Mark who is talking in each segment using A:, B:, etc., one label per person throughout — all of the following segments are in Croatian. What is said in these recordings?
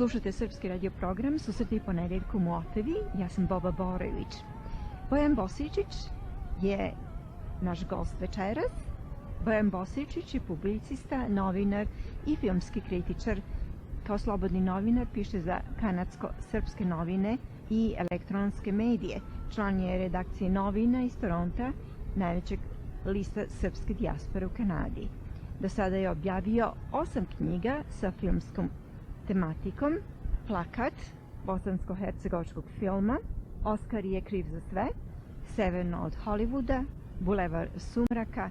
A: Slušate srpski radio program Susreti ponedjeljkom u Otavi. Ja sam Boba Borović. Bojan Bosičić je naš gost večeras. Bojan Bosičić je publicista, novinar i filmski kritičar. Kao slobodni novinar piše za kanadsko-srpske novine i elektronske medije. Član je redakcije novina iz Toronta, najvećeg lista srpske dijaspore u Kanadi. Do sada je objavio 8 knjiga sa filmskom tematikom: Plakat, bosansko-hercegovačkog filma, Oskar je kriv za sve, Severno od Hollywooda, Bulevar sumraka,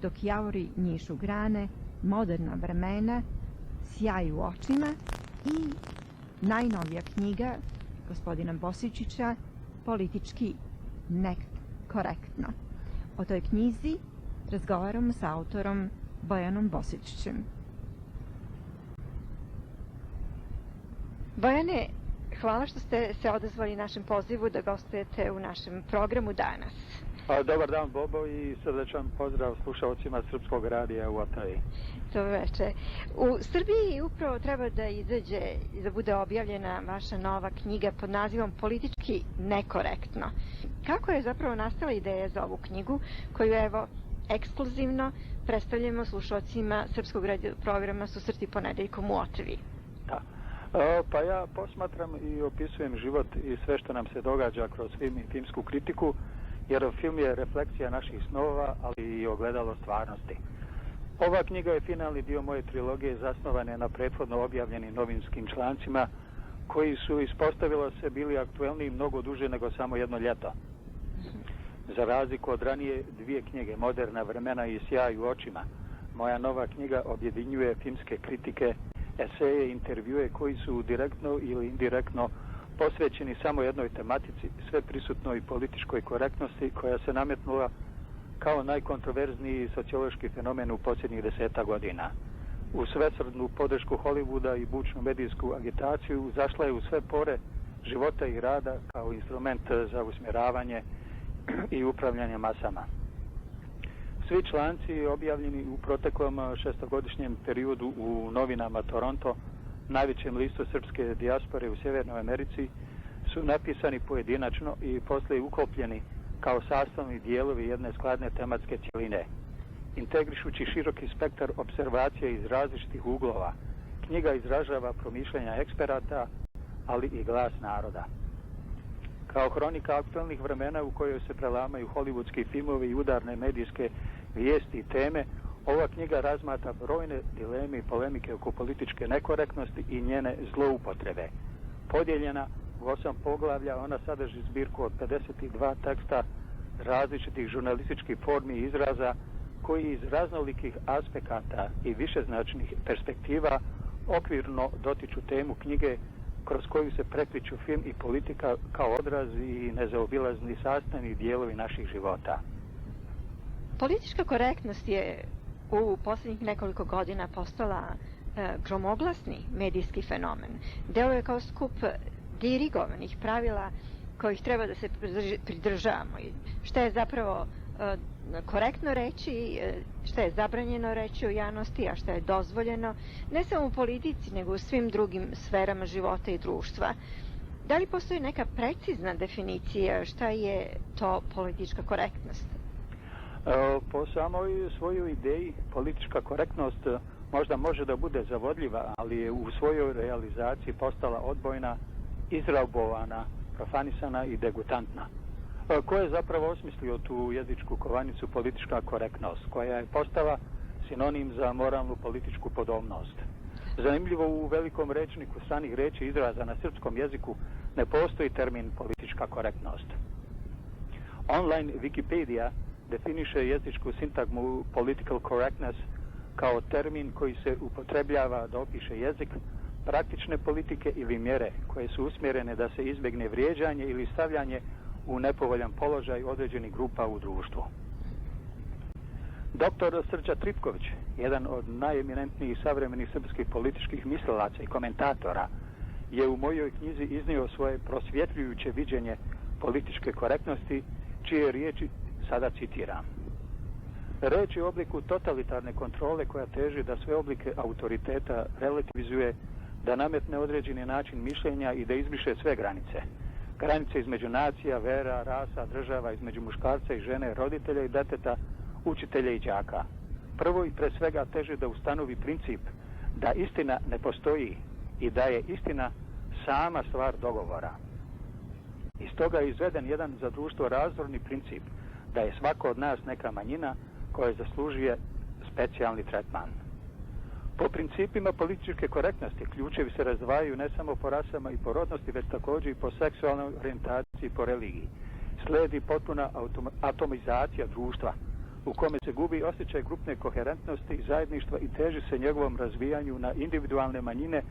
A: Dok javori njišu grane, Moderna vremena, Sjaj u očima i najnovija knjiga gospodina Bosičića, Politički nekorektno. O toj knjizi razgovaramo sa autorom Bojanom Bosičićem. Bojane, hvala što ste se odazvali našem pozivu da gostujete u našem programu danas.
B: Dobar dan, Bobo, i srdečan pozdrav slušalcima Srpskog radija u Otavi.
A: Dobro večer. U Srbiji upravo treba da izađe i da bude objavljena vaša nova knjiga pod nazivom Politički nekorektno. Kako je zapravo nastala ideja za ovu knjigu koju, evo, ekskluzivno predstavljamo slušalcima Srpskog radio programa Susreti ponedjeljkom u Otavi?
B: Da. Pa ja posmatram i opisujem život i sve što nam se događa kroz film i filmsku kritiku, jer film je refleksija naših snova, ali i ogledalo stvarnosti. Ova knjiga je finalni dio moje trilogije, zasnovane na prethodno objavljenim novinskim člancima, koji su, ispostavilo se, bili aktuelni mnogo duže nego samo jedno ljeto. Za razliku od ranije dvije knjige, Moderna vremena i Sjaj u očima, moja nova knjiga objedinjuje filmske kritike, eseje i intervjue koji su direktno ili indirektno posvećeni samo jednoj tematici, sve prisutnoj političkoj korektnosti koja se nametnula kao najkontroverzniji sociološki fenomen u posljednjih 10 godina. U svesrdnu podršku Hollywooda i bučnu medijsku agitaciju zašla je u sve pore života i rada kao instrument za usmjeravanje i upravljanje masama. Svi članci objavljeni u proteklom 6-godišnjem periodu u novinama Toronto, najvećem listu srpske dijaspore u Sjevernoj Americi, su napisani pojedinačno i poslije uklopljeni kao sastavni dijelovi jedne skladne tematske cjeline. Integrišući široki spektar observacije iz različitih uglova, knjiga izražava promišljanja eksperata, ali i glas naroda. Kao hronika aktualnih vremena u kojoj se prelamaju hollywoodski filmovi i udarne medijske vijesti i teme, ova knjiga razmatra brojne dileme i polemike oko političke nekorektnosti i njene zloupotrebe. Podijeljena u 8 poglavlja, ona sadrži zbirku od 52 teksta različitih žurnalističkih formi i izraza koji iz raznolikih aspekata i višeznačnih perspektiva okvirno dotiču temu knjige kroz koju se prekriču film i politika kao odrazi i nezaobilazni sastavni dijelovi naših života.
A: Politička korektnost je u posljednjih nekoliko godina postala gromoglasni medijski fenomen. Deluje kao skup dirigovanih pravila kojih treba da se pridržavamo. Šta je zapravo korektno reći, šta je zabranjeno reći u javnosti, a šta je dozvoljeno, ne samo u politici, nego u svim drugim sferama života i društva. Da li postoji neka precizna definicija šta je to politička korektnost?
B: Po samoj svojoj ideji politička korektnost možda može da bude zavodljiva, ali je u svojoj realizaciji postala odbojna, izraubovana, profanisana i degutantna. Ko je zapravo osmislio tu jezičku kovanicu politička korektnost, koja je postala sinonim za moralnu političku podobnost? Zanimljivo, u velikom rečniku stranih riječi izraza na srpskom jeziku ne postoji termin politička korektnost. Online Wikipedia definiše jezičku sintagmu political correctness kao termin koji se upotrebljava da opiše jezik, praktične politike ili mjere koje su usmjerene da se izbjegne vrijeđanje ili stavljanje u nepovoljan položaj određenih grupa u društvu. Dr. Srđa Tripković, jedan od najeminentnijih savremenih srpskih političkih mislilaca i komentatora, je u mojoj knjizi iznio svoje prosvjetljujuće viđenje političke korektnosti, čije riječi sada citiram. Reč je u obliku totalitarne kontrole koja teži da sve oblike autoriteta relativizuje, da nametne određeni način mišljenja i da izbriše sve granice. Granice između nacija, vera, rasa, država, između muškarca i žene, roditelja i deteta, učitelja i đaka. Prvo i pre svega teže da ustanovi princip da istina ne postoji i da je istina sama stvar dogovora. Iz toga je izveden jedan za društvo razorni princip da je svako od nas neka manjina koja zaslužuje specijalni tretman. Po principima političke korektnosti ključevi se razdvajaju ne samo po rasama i po rodnosti, već također i po seksualnoj orijentaciji i po religiji. Slijedi potpuna atomizacija društva u kome se gubi osjećaj grupne koherentnosti i zajedništva i teži se njegovom razvijanju na individualne manjine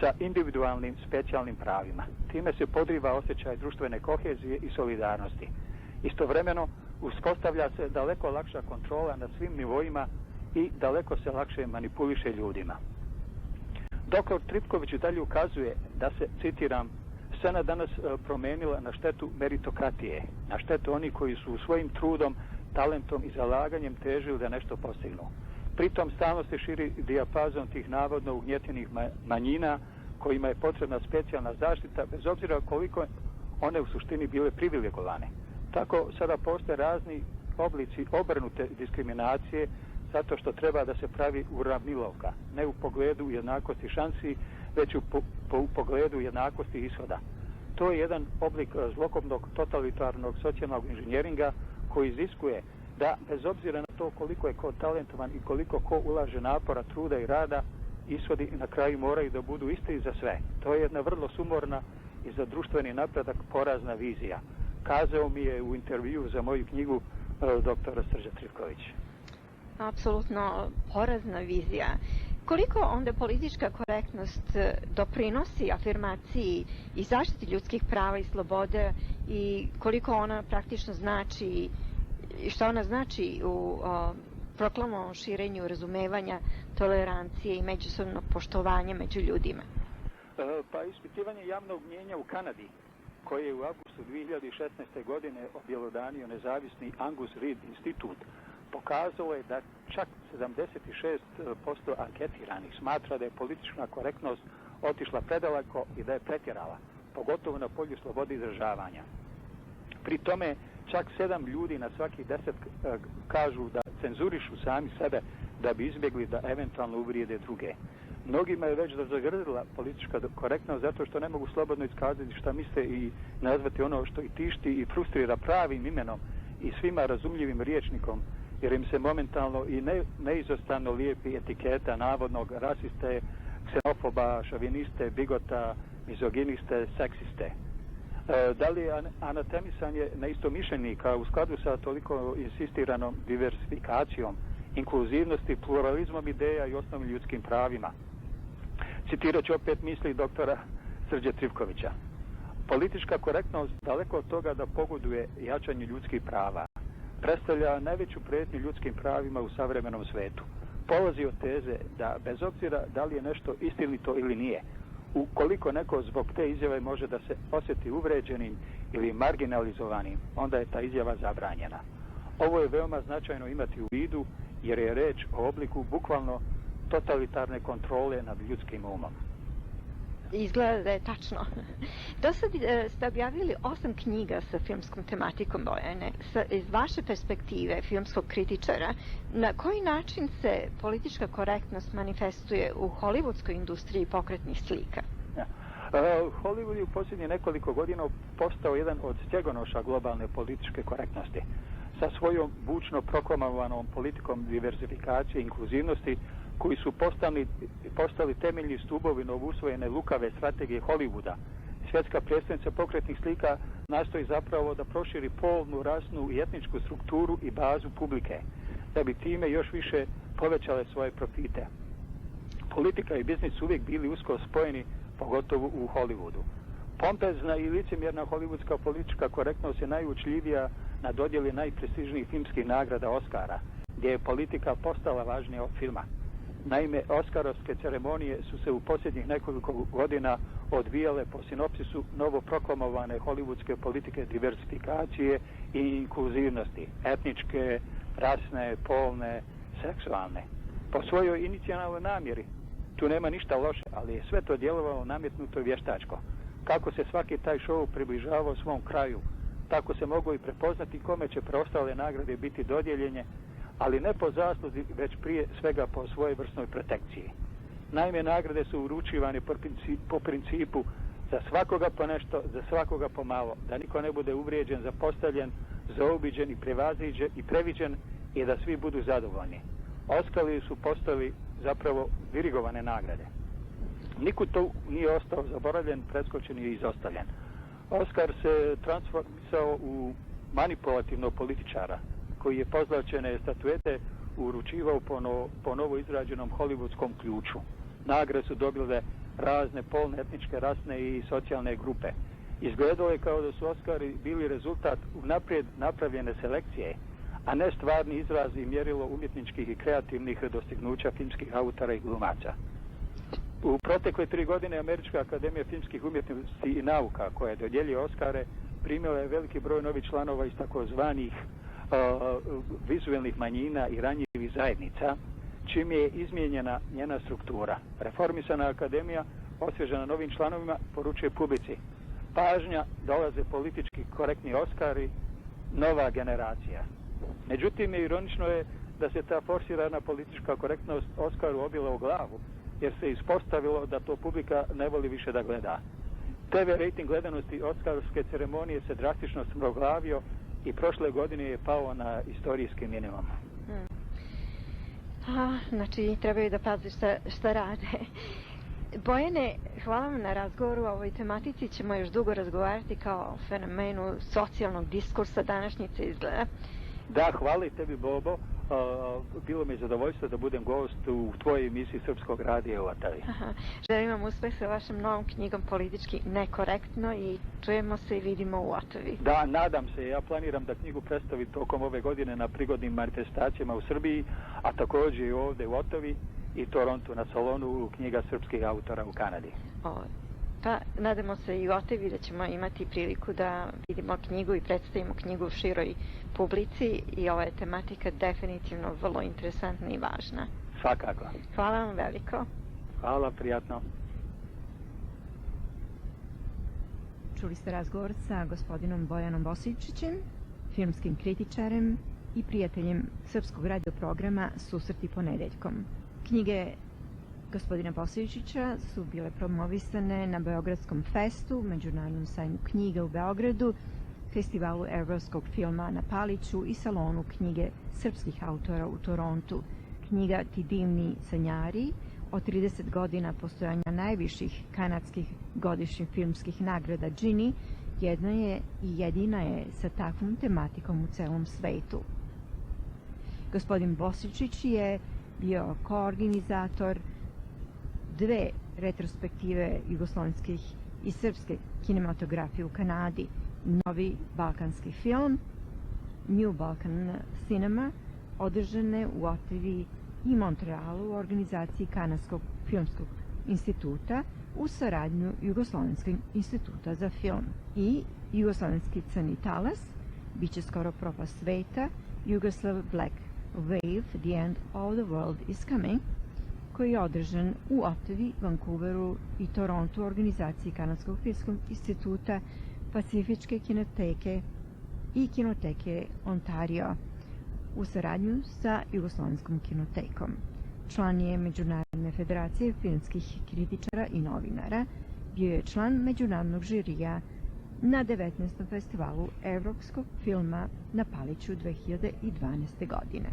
B: sa individualnim specijalnim pravima. Time se podriva osjećaj društvene kohezije i solidarnosti. Istovremeno uspostavlja se daleko lakša kontrola na svim nivoima i daleko se lakše manipuliše ljudima. Doktor Tripković dalje ukazuje da se, citiram, scena danas promijenila na štetu meritokratije, na štetu onih koji su svojim trudom, talentom i zalaganjem težili da nešto postignu. Pritom stalno se širi dijapazon tih navodno ugnjetenih manjina kojima je potrebna specijalna zaštita, bez obzira koliko one u suštini bile privilegovane. Tako sada postoje razni oblici obrnute diskriminacije zato što treba da se pravi uravnilovka, ne u pogledu jednakosti šansi, već u pogledu jednakosti ishoda. To je jedan oblik zlokobnog totalitarnog socijalnog inženjeringa koji iziskuje da, bez obzira na to koliko je ko talentovan i koliko ko ulaže napora, truda i rada, ishodi na kraju moraju da budu isti za sve. To je jedna vrlo sumorna i za društveni napredak porazna vizija. Kazao mi je u intervju za moju knjigu dr. Srđan Tripković.
C: Apsolutno porazna vizija. Koliko onda politička korektnost doprinosi afirmaciji i zaštiti ljudskih prava i slobode i koliko ona praktično znači i šta ona znači u proklamovanom širenju razumevanja, tolerancije i međusobnog poštovanja među ljudima?
B: Pa ispitivanje javnog mnijenja u Kanadi, koje je u avgustu 2016. godine objelodanio nezavisni Angus Reid institut, pokazalo je da čak 76% anketiranih smatra da je politička korektnost otišla predaleko i da je pretjerala, pogotovo na polju slobode izražavanja. Pri tome čak 7 ljudi na svaki 10 kažu da cenzurišu sami sebe da bi izbjegli da eventualno uvrijede druge. Mnogima je već zagrdila politička korektnost zato što ne mogu slobodno iskazati šta misle i nazvati ono što ih tišti i frustrira pravim imenom i svima razumljivim rječnikom, jer im se momentalno i neizostavno lijepi etiketa navodnog rasiste, ksenofoba, šoviniste, bigota, mizoginiste, seksiste. Da li je anatemisanje neistomišljenika u skladu sa toliko insistiranom diversifikacijom, inkluzivnosti, pluralizmom ideja i osnovnim ljudskim pravima? Citirat ću opet misli doktora Srđe Tripkovića. Politička korektnost daleko od toga da pogoduje jačanju ljudskih prava predstavlja najveću prijetnju ljudskim pravima u savremenom svetu. Polazi od teze da bez obzira da li je nešto istinito ili nije, ukoliko neko zbog te izjave može da se osjeti uvređenim ili marginalizovanim, onda je ta izjava zabranjena. Ovo je veoma značajno imati u vidu jer je reč o obliku bukvalno totalitarne kontrole nad ljudskim umom.
C: Izgleda da je tačno. Do sad ste objavili 8 knjiga sa filmskom tematikom, Bojane. Iz vaše perspektive filmskog kritičara, na koji način se politička korektnost manifestuje u hollywoodskoj industriji pokretnih slika?
B: Hollywood je u posljednjih nekoliko godina postao jedan od stjegonoša globalne političke korektnosti. Sa svojom bučno proklamovanom politikom diversifikacije i inkluzivnosti koji su postali temeljni stubovi novousvojene lukave strategije Hollywooda. Svjetska predstavnica pokretnih slika nastoji zapravo da proširi polnu, rasnu i etničku strukturu i bazu publike, da bi time još više povećale svoje profite. Politika i biznis su uvijek bili usko spojeni, pogotovo u Hollywoodu. Pompezna i licemjerna hollywoodska politička korektnost je najučljivija na dodjeli najprestižnijih filmskih nagrada Oscara, gdje je politika postala važnija od filma. Naime, Oskarovske ceremonije su se u posljednjih nekoliko godina odvijale po sinopsisu novoproklamovane hollywoodske politike diversifikacije i inkluzivnosti, etničke, rasne, polne, seksualne. Po svojoj inicijalnoj namjeri Tu nema ništa loše, ali je sve to djelovalo nametnuto i vještačko. Kako se svaki taj show približavao svom kraju, tako se moglo i prepoznati kome će preostale nagrade biti dodijeljene, ali ne po zasluzi, već prije svega po svojevrsnoj protekciji. Naime, nagrade su uručivane po principu za svakoga po nešto, za svakoga po malo, da niko ne bude uvrijeđen, zapostavljen, zaobiđen i prevaziđen i previđen i da svi budu zadovoljni. Ostali su postali zapravo dirigovane nagrade. Niko tu nije ostao zaboravljen, preskočen i izostavljen. Oskar se transformisao u manipulativnog političara koji je pozlačene statuete uručivao po novo izrađenom hollywoodskom ključu. Nagrade su dobile razne polne, etničke, rasne i socijalne grupe. Izgledalo je kao da su Oskari bili rezultat unaprijed napravljene selekcije, a ne stvarni izraz i mjerilo umjetničkih i kreativnih dostignuća filmskih autora i glumaca. U protekle 3 godine Američka akademija filmskih umjetnosti i nauka, koja dodjeljuje Oskare, primila je veliki broj novih članova iz takozvanih vizualnih manjina i ranjivih zajednica, čim je izmijenjena njena struktura. Reformisana akademija, osvježena novim članovima, poručuje publici: pažnja, dolaze politički korektni Oskari, nova generacija. Međutim, ironično je da se ta forsirana politička korektnost Oskaru obila u glavu, jer se ispostavilo da to publika ne voli više da gleda. TV rating gledanosti Oskarske ceremonije se drastično smroglavio i prošle godine je pao na istorijski minimum.
C: Znači, trebaju da pazi šta rade. Bojane, hvala vam na razgovoru o ovoj tematici. Ćemo još dugo razgovarati kao o fenomenu socijalnog diskursa današnjice izgleda.
B: Da, hvala i tebi, Bobo. Bilo mi je zadovoljstvo da budem gost u tvojoj emisiji Srpskog radija u Otavi.
C: Želim vam uspeh sa vašom novom knjigom Politički nekorektno i čujemo se i vidimo u Otavi.
B: Da, nadam se. Ja planiram da knjigu predstavim tokom ove godine na prigodnim manifestacijama u Srbiji, a također i ovdje u Otavi i Torontu na salonu knjiga srpskih autora u Kanadi.
C: Pa, nadamo se i u Otavi da ćemo imati priliku da vidimo knjigu i predstavimo knjigu u široj publici i ova je tematika definitivno vrlo interesantna i važna.
B: Svakako.
C: Hvala vam veliko.
B: Hvala, prijatno.
A: Čuli ste razgovor sa gospodinom Bojanom Bosičićem, filmskim kritičarem i prijateljem srpskog radio programa Susreti ponedeljkom. Knjige gospodina Bosičića su bile promovisane na Beogradskom festu, Međunarodnom sajmu knjiga u Beogradu, Festivalu evropskog filma na Paliću i Salonu knjige srpskih autora u Torontu. Knjiga Ti divni sanjari o 30 godina postojanja najviših kanadskih godišnjih filmskih nagrada Gini jedna je i jedina je sa takvom tematikom u celom svetu. Gospodin Bosičić je bio koorganizator 2 retrospektive jugoslovenskih i srpske kinematografije u Kanadi. Novi balkanski film, New Balkan Cinema, održane u Otavi i Montrealu u organizaciji Kanadskog filmskog instituta u saradnju Jugoslovenskog instituta za film. I Jugoslovenski crni talas, biće skoro propast sveta, Yugoslav Black Wave, The End of the World is Coming, koji je održan u Otavi, Vancouveru i Torontu u organizaciji Kanadskog filmskog instituta, Pacifičke kinoteke i kinoteke Ontario u saradnju sa Jugoslovenskom kinotekom. Član je Međunarodne federacije filmskih kritičara i novinara, bio je član međunarodnog žirija na 19. festivalu evropskog filma na Paliću 2012. godine.